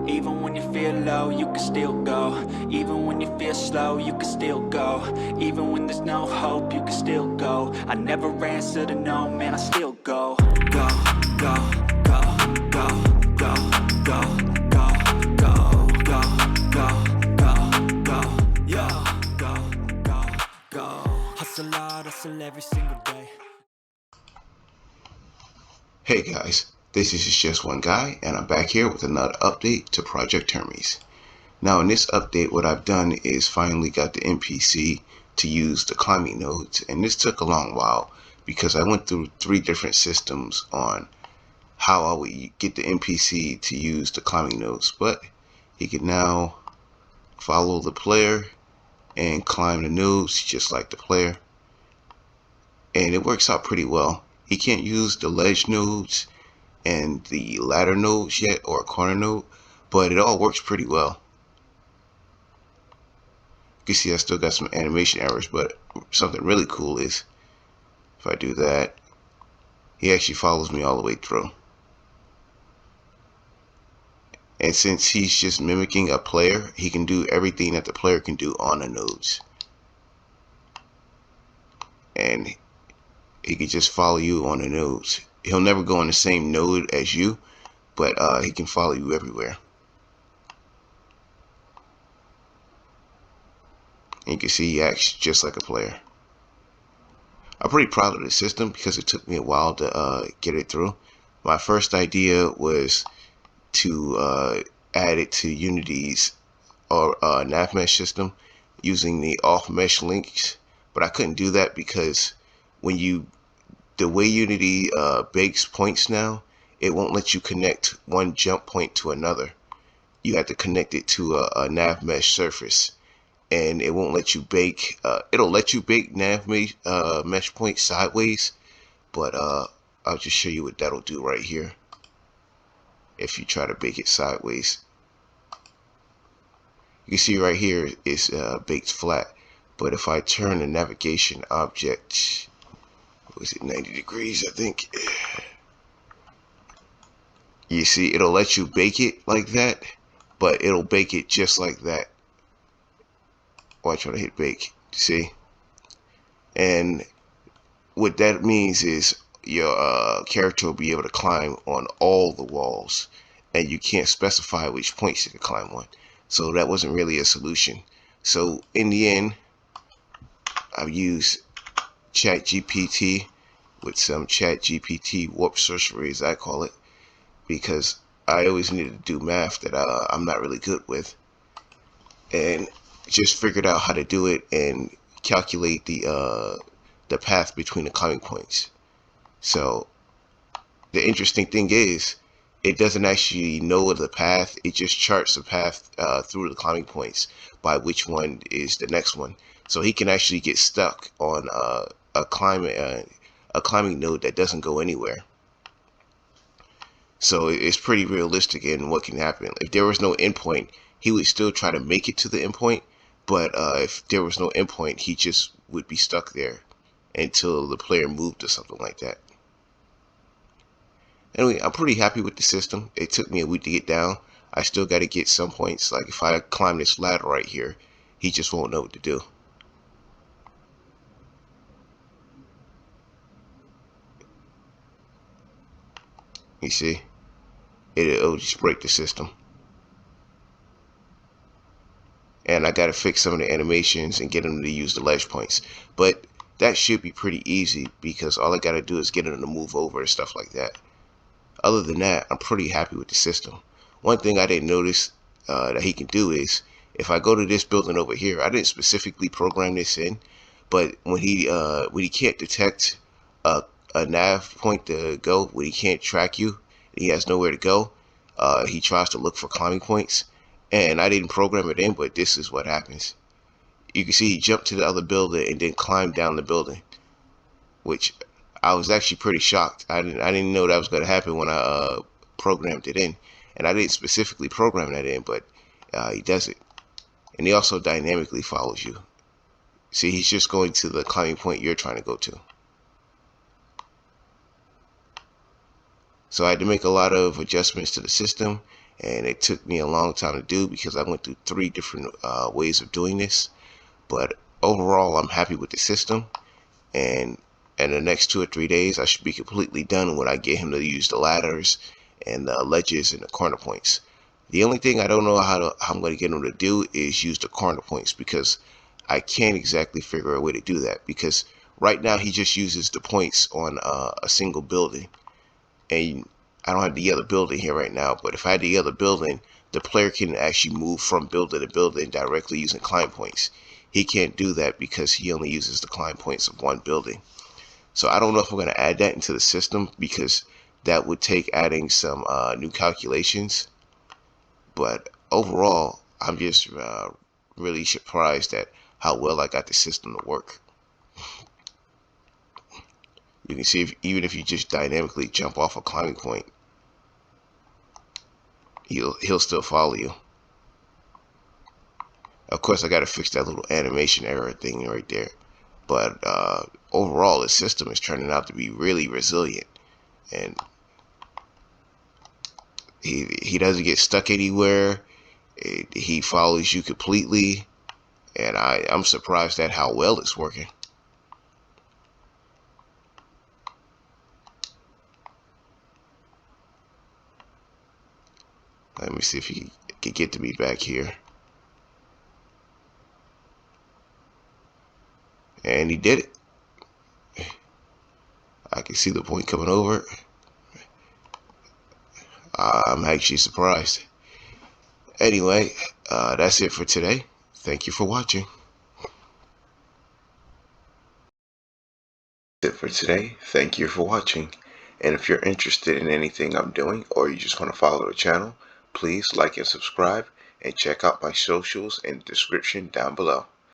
Even when you feel low, you can still go. Even when you feel slow, you can still go. Even when there's no hope, you can still go. I never answer to no, man, I still go. Go, go, go, go, go, go, go, go, go, go, go, go, yo, go, go, go. Hustle hard, hustle every single day. Hey guys, this is Just One Guy, and I'm back here with another update to Project Hermes. Now in this update, what I've done is finally got the NPC to use the climbing nodes, and this took a long while because I went through 3 different systems on how I would get the NPC to use the climbing nodes, but he can now follow the player and climb the nodes just like the player, and it works out pretty well. He can't use the ledge nodes and the ladder nodes yet, or a corner node, but it all works pretty well. You can see I still got some animation errors, but something really cool is if I do that, he actually follows me all the way through. And since he's just mimicking a player, he can do everything that the player can do on the nodes. And he can just follow you on the nodes. He'll never go on the same node as you, but he can follow you everywhere. And you can see he acts just like a player. I'm pretty proud of the system because it took me a while to get it through. My first idea was to add it to Unity's or nav mesh system using the off mesh links, but I couldn't do that because when the way Unity bakes points now, it won't let you connect one jump point to another. You have to connect it to a nav mesh surface, and it won't let you bake. It'll let you bake nav mesh points sideways, but I'll just show you what that'll do right here. If you try to bake it sideways, you can see right here it's baked flat. But if I turn the navigation object, was it 90 degrees, I think, you see it'll let you bake it like that, but it'll bake it just like that. Watch when I hit bake, see? And what that means is your character will be able to climb on all the walls, and you can't specify which points you can climb on. So that wasn't really a solution. So in the end, I've used ChatGPT with some ChatGPT warp sorcery, as I call it, because I always needed to do math that I'm not really good with, and just figured out how to do it and calculate the path between the climbing points. So the interesting thing is, it doesn't actually know the path. It just charts the path through the climbing points by which one is the next one. So he can actually get stuck on a climbing node that doesn't go anywhere. So it's pretty realistic in what can happen. If there was no endpoint, he would still try to make it to the endpoint, but if there was no endpoint, he just would be stuck there until the player moved or something like that. Anyway, I'm pretty happy with the system. It took me a week to get down. I still got to get some points. Like if I climb this ladder right here, he just won't know what to do. You see, it'll just break the system. And I got to fix some of the animations and get them to use the ledge points. But that should be pretty easy because all I got to do is get them to move over and stuff like that. Other than that, I'm pretty happy with the system. One thing I didn't notice that he can do is, if I go to this building over here, I didn't specifically program this in, but when he can't detect a nav point to go, when he can't track you, he has nowhere to go, he tries to look for climbing points, and I didn't program it in, but this is what happens. You can see he jumped to the other building and then climbed down the building, which I was actually pretty shocked. I didn't know that was going to happen when I programmed it in, and I didn't specifically program that in, but he does it. And he also dynamically follows you. See, he's just going to the climbing point you're trying to go to. So I had to make a lot of adjustments to the system, and it took me a long time to do because I went through 3 different ways of doing this. But overall, I'm happy with the system, and in the next 2 or 3 days, I should be completely done when I get him to use the ladders and the ledges and the corner points. The only thing I don't know how I'm going to get him to do is use the corner points, because I can't exactly figure a way to do that, because right now he just uses the points on a single building, and I don't have the other building here right now, but if I had the other building, the player can actually move from building to building directly using climb points. He can't do that because he only uses the climb points of one building. So I don't know if I'm going to add that into the system, because that would take adding some new calculations. But overall, I'm just really surprised at how well I got the system to work. You can see even if you just dynamically jump off a climbing point, he'll still follow you. Of course, I got to fix that little animation error thing right there. But overall, the system is turning out to be really resilient, and he doesn't get stuck anywhere. He follows you completely, and I'm surprised at how well it's working. Let me see if he can get to me back here. And he did it. I can see the point coming over. I'm actually surprised. Anyway, that's it for today. Thank you for watching. That's it for today. Thank you for watching. And if you're interested in anything I'm doing, or you just want to follow the channel, please like and subscribe, and check out my socials in the description down below.